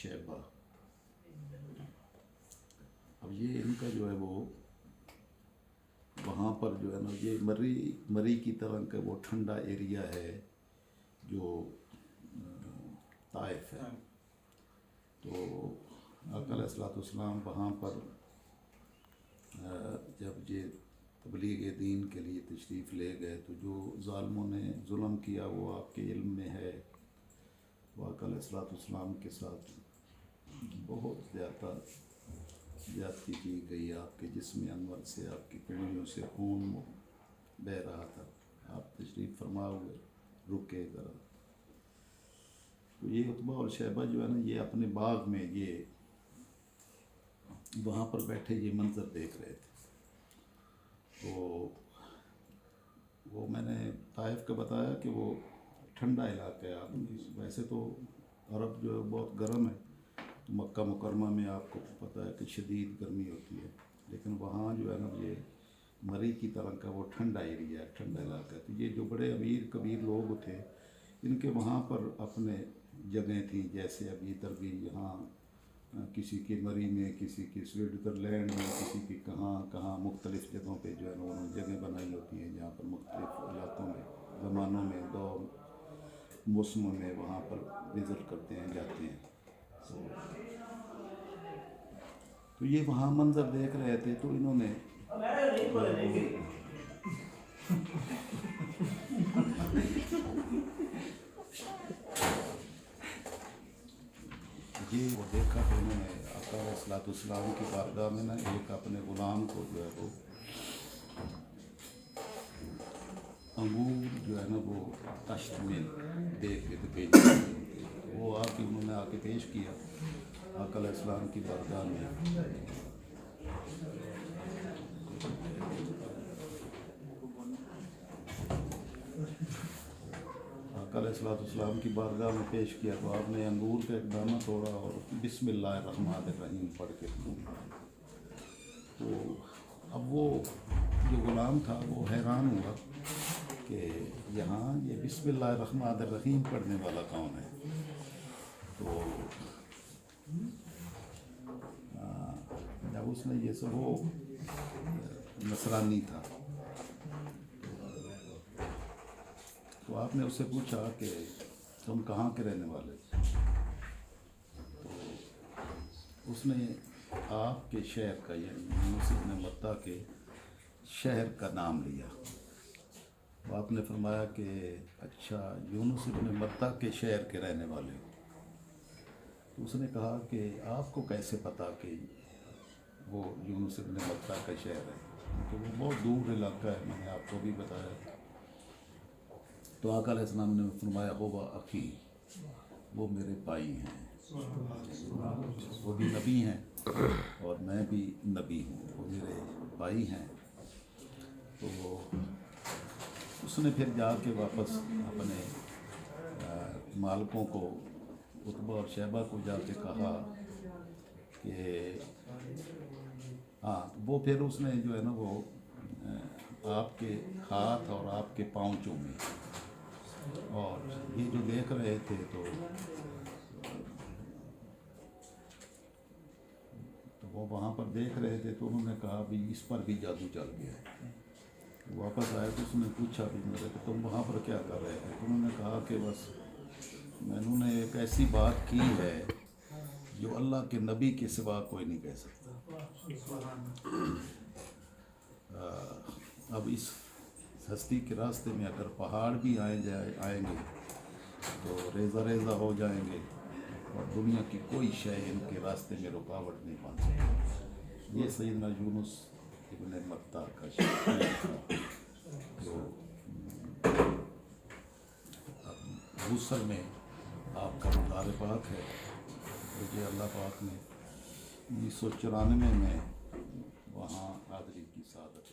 शैबा। अब ये इनका जो है वो वहाँ पर जो है ना, ये मरी की तरह का वो ठंडा एरिया है जो ताइफ है। तो आका अलैहिस्सलाम वहाँ पर जब ये तबलीग दीन के लिए तशरीफ़ ले गए तो जो ज़ालिमों ने जुल्म किया वो आपके इल्म में है। वो आका अलैहिस्सलाम के साथ बहुत ज़्यादती की गई। आपके जिस्म अनवर से, आपकी पिंडलियों से खून बह रहा था। आप तशरीफ़ फरमा हुए रुके ज़रा। तो ये उतबा और शैबा जो है ना, ये अपने बाग में ये वहाँ पर बैठे ये मंज़र देख रहे थे। तो वो मैंने ताइफ का बताया कि वो ठंडा इलाका है। वैसे तो अरब जो है बहुत गर्म है, तो मक्का मुकरमा में आपको पता है कि शदीद गर्मी होती है, लेकिन वहाँ जो है ना ये मरी की तरह का वो ठंडा एरिया है, ठंडा इलाका है। तो ये जो बड़े अमीर कबीर लोग थे, इनके वहाँ पर अपने जगह थी। जैसे अभी इधर भी यहाँ किसी की मरी में, किसी की स्विट्ज़रलैंड में, किसी की कहाँ मुख्तलिफ़ जगहों पे जो है ना उन्होंने जगह बनाई होती हैं, जहाँ पर मुख्तलिफ़ इलाकों में ज़मानों में दौर मौसमों में वहाँ पर विज़िट करते हैं, जाते हैं। तो ये वहाँ मंज़र देख रहे थे, तो इन्होंने ये वो देखा तो उन्होंने आका अलैहिस्सलाम की बारगाह में ना एक अपने ग़ुलाम को जो है वो अंगूर जो है ना वो तश्त में देख के पेश वो आके उन्होंने आके पेश किया आका अलैहिस्सलाम की बारगाह में। आका अलैहिस्सलाम की बारगाह में पेश किया तो आपने अंगूर का एक दाना तोड़ा और बिस्मिल्लाहिर्रहमानिर्रहीम पढ़ के। तो अब वो जो ग़ुलाम था वो हैरान हुआ कि यहाँ ये बिस्मिल्लाहिर्रहमानिर्रहीम पढ़ने वाला कौन है। तो जब उसने ये सब वो नसरानी था, तो आपने उससे पूछा कि तुम कहाँ के रहने वाले। तो उसने आपके शहर का, यानी यूनुस इब्न मत्ता के शहर का नाम लिया। तो आपने फरमाया कि अच्छा, यूनुस इब्न मत्ता के शहर के रहने वाले हो। तो उसने कहा कि आपको कैसे पता कि वो यूनुस इब्न मत्ता का शहर है, तो वो बहुत दूर इलाका है, मैंने आपको भी बताया। तो आका अलैहिस्सलाम ने फरमाया हुवा अखी, वो मेरे भाई हैं, वो भी नबी हैं और मैं भी नबी हूँ, वो मेरे भाई हैं। तो उसने फिर जाके वापस अपने मालकों को, उतबा और शैबा को जाके कहा कि हाँ, वो फिर उसने जो है ना वो आपके हाथ और आपके पाँव चूमे और ये जो देख रहे थे तो वो वहाँ पर देख रहे थे। तो उन्होंने कहा भी इस पर भी जादू चल गया है। तो वापस आए तो उसने पूछा भी मेरे कि तुम वहाँ पर क्या कर रहे थे। तो उन्होंने कहा कि बस मैंने एक ऐसी बात की है जो अल्लाह के नबी के सिवा कोई नहीं कह सकता। अब इस हस्ती के रास्ते में अगर पहाड़ भी आएंगे तो रेज़ा रेज़ा हो जाएंगे और दुनिया की कोई शय इनके रास्ते में रुकावट नहीं बन सकती। ये सैयदना यूनुस इब्न मत्ता का शहर था। तो गूसल में आपका मदार पाक है। मुझे अल्लाह पाक ने 1994 में वहाँ हाज़री की सादत